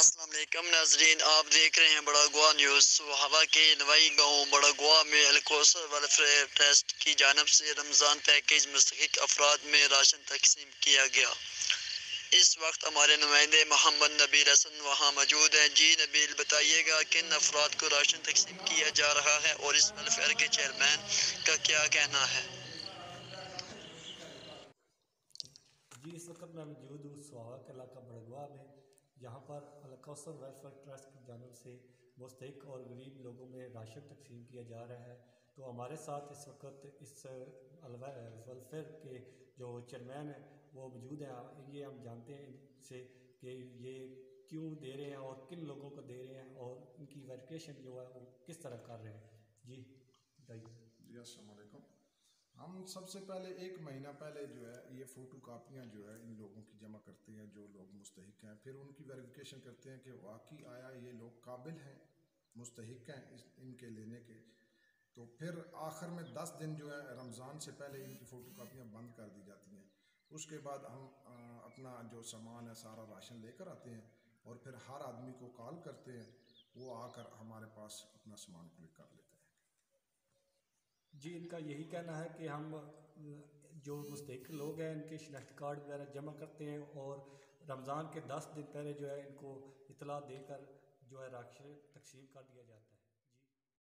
السلام علیکم ناظرین، آپ دیکھ رہے ہیں بڑاگواہ نیوز۔ سوہاوہ کے نواحی گاؤں بڑاگواہ میں الکوثر ویلفیٰر ٹرسٹ کی جانب سے رمضان پیکج مستحق افراد میں راشن تقسیم کیا گیا۔ اس وقت ہمارے نماٸندے محمدنبیل وہاں موجود ہیں۔ جی نبیل، بتائیے گا کن افراد کو راشن تقسیم کیا جا رہا ہے اور اس ویلفیٰر کے چیئرمین کا کیا کہنا ہے؟ جی، اس وقت میں موجود ہوں سوہاوہ کے علاقہ بڑاگواہ میں۔ یہاں پر الکوثر ویلفیٰر ٹرسٹ کی جانب سے مستحق اور غریب لوگوں میں راشن تقسیم کیا جا رہا ہے۔ تو ہمارے ساتھ اس وقت اس ویلفیئر کے جو چیئرمین ہیں وہ موجود ہیں۔ یہ ہم جانتے ہیں ان سے کہ یہ کیوں دے رہے ہیں اور کن لوگوں کو دے رہے ہیں اور ان کی ویریفیکیشن جو ہے وہ کس طرح کر رہے ہیں۔ جی بتائیے۔ جی السلام علیکم۔ ہم سب سے پہلے 1 مہینہ پہلے جو ہے یہ فوٹو کاپیاں جو ہے ان لوگوں کی جمع کرتے ہیں جو لوگ مستحق ہیں، پھر ان کی ویریفیکیشن کرتے ہیں کہ واقعی آیا یہ لوگ قابل ہیں، مستحق ہیں ان کے لینے کے۔ تو پھر آخر میں 10 دن جو ہے رمضان سے پہلے ان کی فوٹو کاپیاں بند کر دی جاتی ہیں۔ اس کے بعد ہم اپنا جو سامان ہے سارا راشن لے کر آتے ہیں اور پھر ہر آدمی کو کال کرتے ہیں، وہ آ کر ہمارے پاس اپنا سامان کلک کر لیتے ہیں۔ جی، ان کا یہی کہنا ہے کہ ہم جو مستحق لوگ ہیں ان کے شناختی کارڈ وغیرہ جمع کرتے ہیں اور رمضان کے 10 دن پہلے جو ہے ان کو اطلاع دے کر جو ہے راشن تقسیم کر دیا جاتا ہے۔